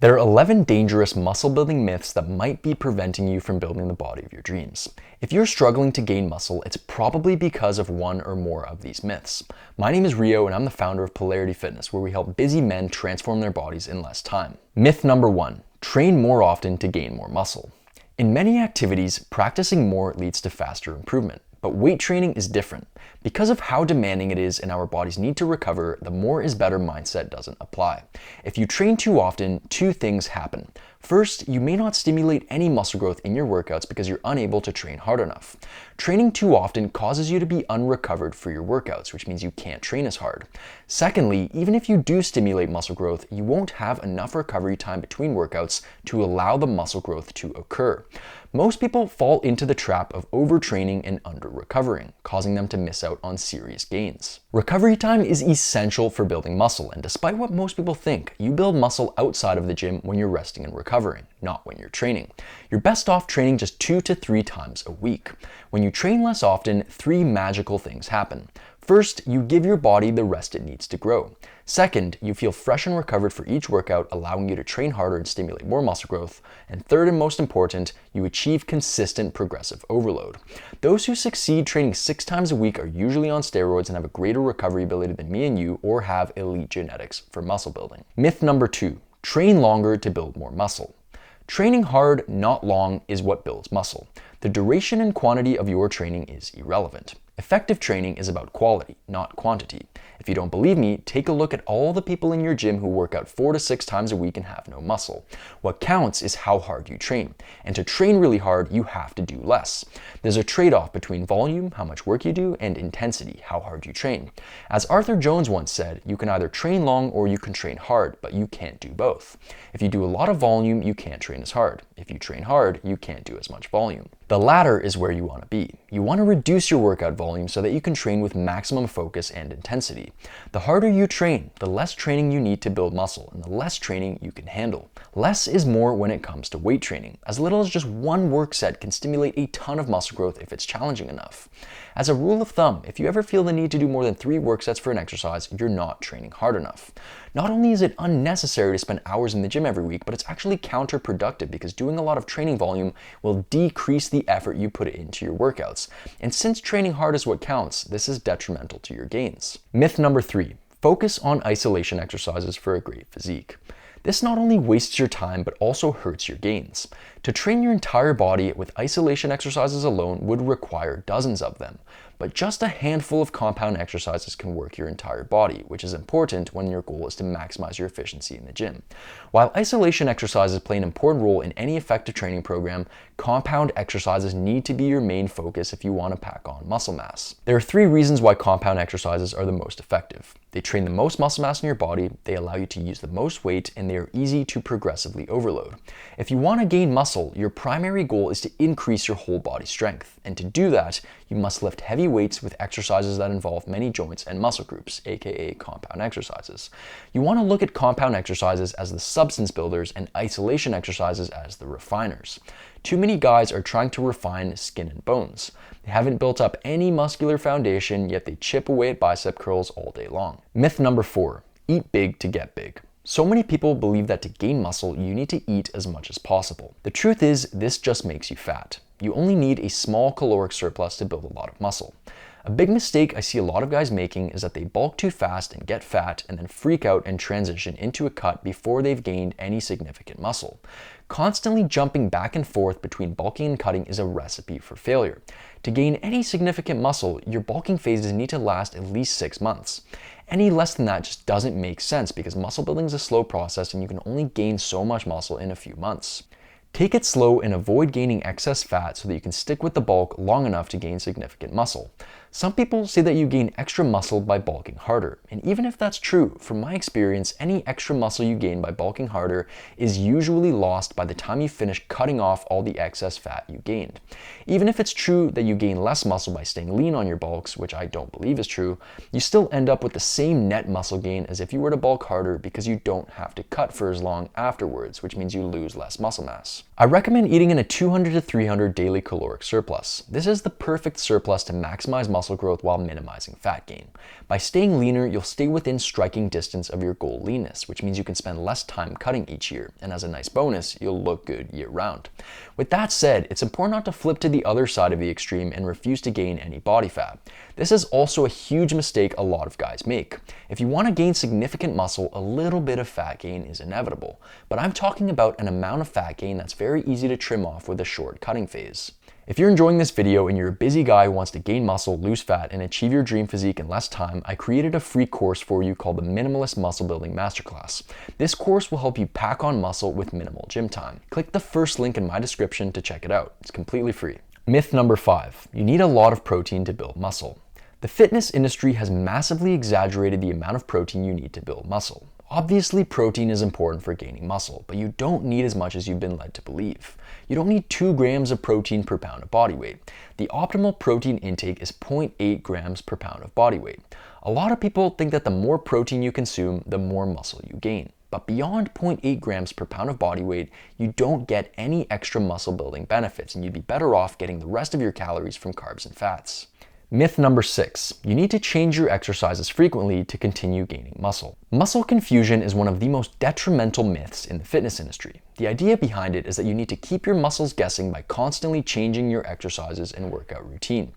There are 11 dangerous muscle building myths that might be preventing you from building the body of your dreams. If you're struggling to gain muscle, it's probably because of one or more of these myths. My name is Rio and I'm the founder of Polarity Fitness, where we help busy men transform their bodies in less time. Myth number 1, train more often to gain more muscle. In many activities, practicing more leads to faster improvement. But weight training is different. Because of how demanding it is and our bodies need to recover, the more is better mindset doesn't apply. If you train too often, two things happen. First, you may not stimulate any muscle growth in your workouts because you're unable to train hard enough. Training too often causes you to be unrecovered for your workouts, which means you can't train as hard. Secondly, even if you do stimulate muscle growth, you won't have enough recovery time between workouts to allow the muscle growth to occur. Most people fall into the trap of overtraining and under-recovering, causing them to miss out on serious gains. Recovery time is essential for building muscle, and despite what most people think, you build muscle outside of the gym when you're resting and recovering, not when you're training. You're best off training just 2 to 3 times a week. When you train less often, 3 magical things happen. First, you give your body the rest it needs to grow. Second, you feel fresh and recovered for each workout, allowing you to train harder and stimulate more muscle growth. And third and most important, you achieve consistent progressive overload. Those who succeed training 6 times a week are usually on steroids and have a greater recovery ability than me and you, or have elite genetics for muscle building. Myth number 2, train longer to build more muscle. Training hard, not long, is what builds muscle. The duration and quantity of your training is irrelevant. Effective training is about quality, not quantity. If you don't believe me, take a look at all the people in your gym who work out 4 to 6 times a week and have no muscle. What counts is how hard you train. And to train really hard, you have to do less. There's a trade-off between volume, how much work you do, and intensity, how hard you train. As Arthur Jones once said, you can either train long or you can train hard, but you can't do both. If you do a lot of volume, you can't train as hard. If you train hard, you can't do as much volume. The latter is where you want to be. You want to reduce your workout volume so that you can train with maximum focus and intensity. The harder you train, the less training you need to build muscle, and the less training you can handle. Less is more when it comes to weight training. As little as just 1 work set can stimulate a ton of muscle growth if it's challenging enough. As a rule of thumb, if you ever feel the need to do more than 3 work sets for an exercise, you're not training hard enough. Not only is it unnecessary to spend hours in the gym every week, but it's actually counterproductive because doing a lot of training volume will decrease the effort you put into your workouts. And since training hard is what counts, this is detrimental to your gains. Myth number 3, focus on isolation exercises for a great physique. This not only wastes your time, but also hurts your gains. To train your entire body with isolation exercises alone would require dozens of them. But just a handful of compound exercises can work your entire body, which is important when your goal is to maximize your efficiency in the gym. While isolation exercises play an important role in any effective training program, compound exercises need to be your main focus if you want to pack on muscle mass. There are 3 reasons why compound exercises are the most effective. They train the most muscle mass in your body, they allow you to use the most weight, and they are easy to progressively overload. If you want to gain muscle, your primary goal is to increase your whole body strength. And to do that, you must lift heavy weights with exercises that involve many joints and muscle groups, aka compound exercises. You want to look at compound exercises as the substance builders and isolation exercises as the refiners. Too many guys are trying to refine skin and bones. They haven't built up any muscular foundation, yet they chip away at bicep curls all day long. Myth number 4, eat big to get big. So many people believe that to gain muscle, you need to eat as much as possible. The truth is, this just makes you fat. You only need a small caloric surplus to build a lot of muscle. A big mistake I see a lot of guys making is that they bulk too fast and get fat and then freak out and transition into a cut before they've gained any significant muscle. Constantly jumping back and forth between bulking and cutting is a recipe for failure. To gain any significant muscle, your bulking phases need to last at least 6 months. Any less than that just doesn't make sense because muscle building is a slow process and you can only gain so much muscle in a few months. Take it slow and avoid gaining excess fat so that you can stick with the bulk long enough to gain significant muscle. Some people say that you gain extra muscle by bulking harder, and even if that's true, from my experience, any extra muscle you gain by bulking harder is usually lost by the time you finish cutting off all the excess fat you gained. Even if it's true that you gain less muscle by staying lean on your bulks, which I don't believe is true, you still end up with the same net muscle gain as if you were to bulk harder because you don't have to cut for as long afterwards, which means you lose less muscle mass. I recommend eating in a 200 to 300 daily caloric surplus. This is the perfect surplus to maximize muscle muscle growth while minimizing fat gain. By staying leaner, you'll stay within striking distance of your goal leanness, which means you can spend less time cutting each year, and as a nice bonus, you'll look good year round. With that said, it's important not to flip to the other side of the extreme and refuse to gain any body fat. This is also a huge mistake a lot of guys make. If you want to gain significant muscle, a little bit of fat gain is inevitable, but I'm talking about an amount of fat gain that's very easy to trim off with a short cutting phase. If you're enjoying this video and you're a busy guy who wants to gain muscle, lose fat, and achieve your dream physique in less time, I created a free course for you called the Minimalist Muscle Building Masterclass. This course will help you pack on muscle with minimal gym time. Click the first link in my description to check it out. It's completely free. Myth number 5, you need a lot of protein to build muscle. The fitness industry has massively exaggerated the amount of protein you need to build muscle. Obviously, protein is important for gaining muscle, but you don't need as much as you've been led to believe. You don't need 2 grams of protein per pound of body weight. The optimal protein intake is 0.8 grams per pound of body weight. A lot of people think that the more protein you consume, the more muscle you gain. But beyond 0.8 grams per pound of body weight, you don't get any extra muscle building benefits, and you'd be better off getting the rest of your calories from carbs and fats. Myth number 6, you need to change your exercises frequently to continue gaining muscle. Muscle confusion is one of the most detrimental myths in the fitness industry. The idea behind it is that you need to keep your muscles guessing by constantly changing your exercises and workout routine.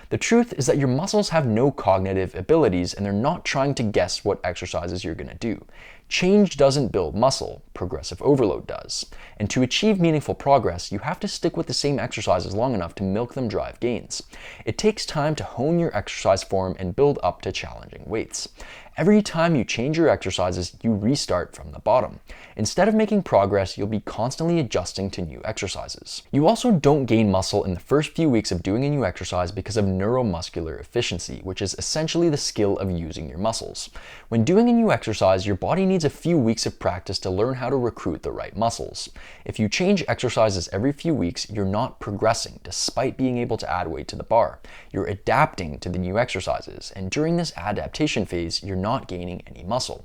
The truth is that your muscles have no cognitive abilities and they're not trying to guess what exercises you're going to do. Change doesn't build muscle, progressive overload does. And to achieve meaningful progress, you have to stick with the same exercises long enough to milk them drive gains. It takes time to hone your exercise form and build up to challenging weights. Every time you change your exercises, you restart from the bottom. Instead of making progress, you'll be constantly adjusting to new exercises. You also don't gain muscle in the first few weeks of doing a new exercise because of neuromuscular efficiency, which is essentially the skill of using your muscles. When doing a new exercise, your body needs a few weeks of practice to learn how to recruit the right muscles. If you change exercises every few weeks, you're not progressing despite being able to add weight to the bar. You're adapting to the new exercises, and during this adaptation phase, you're not gaining any muscle.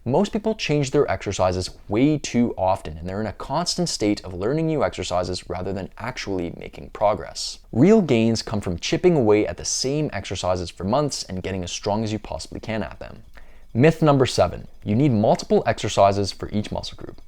Most people change their exercises way too often, and they're in a constant state of learning new exercises rather than actually making progress. Real gains come from chipping away at the same exercises for months and getting as strong as you possibly can at them. Myth number 7, you need multiple exercises for each muscle group.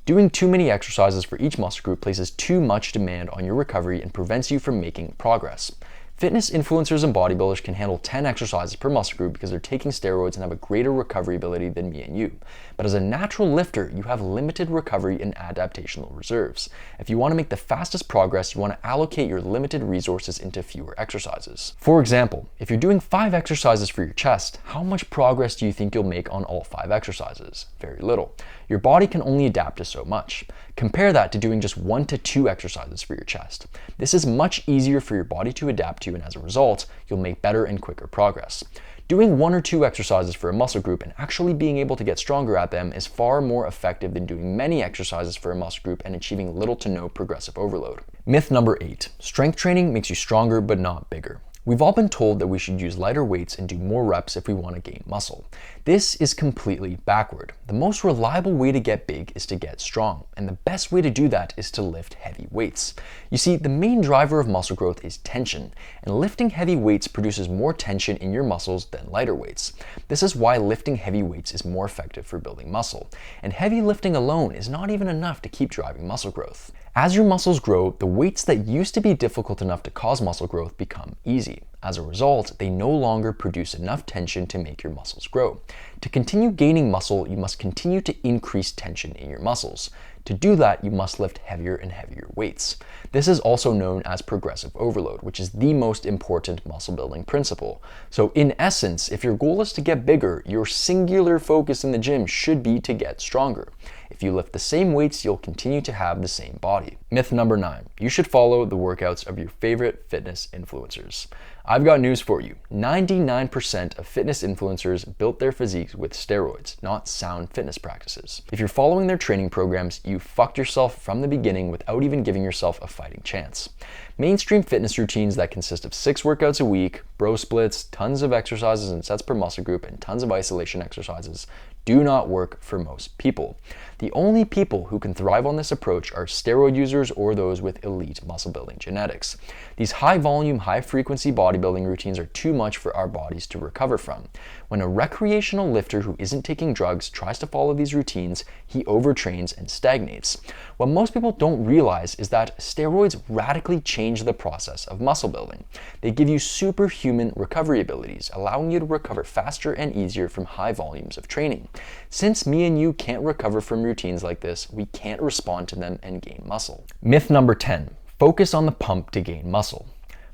Doing too many exercises for each muscle group places too much demand on your recovery and prevents you from making progress. Fitness influencers and bodybuilders can handle 10 exercises per muscle group because they're taking steroids and have a greater recovery ability than me and you. But as a natural lifter, you have limited recovery and adaptational reserves. If you want to make the fastest progress, you want to allocate your limited resources into fewer exercises. For example, if you're doing 5 exercises for your chest, how much progress do you think you'll make on all 5 exercises? Very little. Your body can only adapt to so much. Compare that to doing just 1 to 2 exercises for your chest. This is much easier for your body to adapt to, and as a result, you'll make better and quicker progress. Doing 1 or 2 exercises for a muscle group and actually being able to get stronger at them is far more effective than doing many exercises for a muscle group and achieving little to no progressive overload. Myth number 8, strength training makes you stronger but not bigger. We've all been told that we should use lighter weights and do more reps if we want to gain muscle. This is completely backward. The most reliable way to get big is to get strong, and the best way to do that is to lift heavy weights. You see, the main driver of muscle growth is tension, and lifting heavy weights produces more tension in your muscles than lighter weights. This is why lifting heavy weights is more effective for building muscle, and heavy lifting alone is not even enough to keep driving muscle growth. As your muscles grow, the weights that used to be difficult enough to cause muscle growth become easy. As a result, they no longer produce enough tension to make your muscles grow. To continue gaining muscle, you must continue to increase tension in your muscles. To do that, you must lift heavier and heavier weights. This is also known as progressive overload, which is the most important muscle building principle. So in essence, if your goal is to get bigger, your singular focus in the gym should be to get stronger. If you lift the same weights, you'll continue to have the same body. Myth number 9, you should follow the workouts of your favorite fitness influencers. I've got news for you. 99% of fitness influencers built their physiques with steroids, not sound fitness practices. If you're following their training programs, you fucked yourself from the beginning without even giving yourself a fighting chance. Mainstream fitness routines that consist of 6 workouts a week, bro splits, tons of exercises and sets per muscle group, and tons of isolation exercises do not work for most people. The only people who can thrive on this approach are steroid users or those with elite muscle building genetics. These high volume, high frequency bodybuilding routines are too much for our bodies to recover from. When a recreational lifter who isn't taking drugs tries to follow these routines, he overtrains and stagnates. What most people don't realize is that steroids radically change the process of muscle building. They give you superhuman recovery abilities, allowing you to recover faster and easier from high volumes of training. Since me and you can't recover from routines like this, we can't respond to them and gain muscle. Myth number 10, focus on the pump to gain muscle.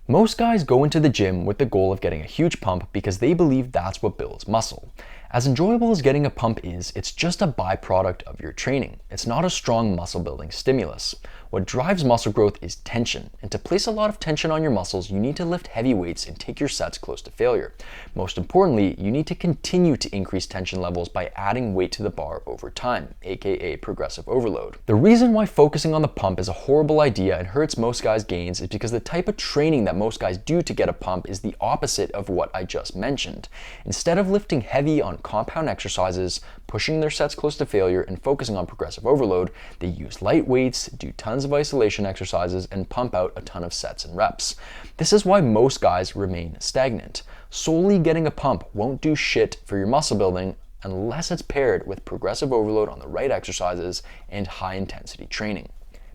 Most guys go into the gym with the goal of getting a huge pump because they believe that's what builds muscle. As enjoyable as getting a pump is, it's just a byproduct of your training. It's not a strong muscle building stimulus. What drives muscle growth is tension, and to place a lot of tension on your muscles, you need to lift heavy weights and take your sets close to failure. Most importantly, you need to continue to increase tension levels by adding weight to the bar over time, aka progressive overload. The reason why focusing on the pump is a horrible idea and hurts most guys' gains is because the type of training that most guys do to get a pump is the opposite of what I just mentioned. Instead of lifting heavy on compound exercises, pushing their sets close to failure, and focusing on progressive overload, they use light weights, do tons of isolation exercises, and pump out a ton of sets and reps. This is why most guys remain stagnant. Solely getting a pump won't do shit for your muscle building unless it's paired with progressive overload on the right exercises and high intensity training.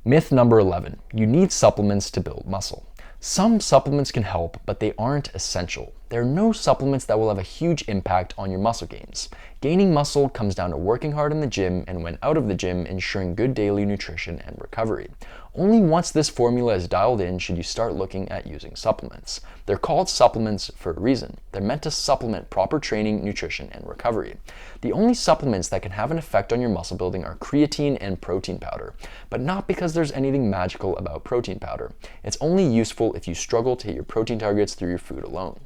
Myth number 11, you need supplements to build muscle. Some supplements can help, but they aren't essential. There are no supplements that will have a huge impact on your muscle gains. Gaining muscle comes down to working hard in the gym and when out of the gym, ensuring good daily nutrition and recovery. Only once this formula is dialed in should you start looking at using supplements. They're called supplements for a reason. They're meant to supplement proper training, nutrition, and recovery. The only supplements that can have an effect on your muscle building are creatine and protein powder, but not because there's anything magical about protein powder. It's only useful if you struggle to hit your protein targets through your food alone.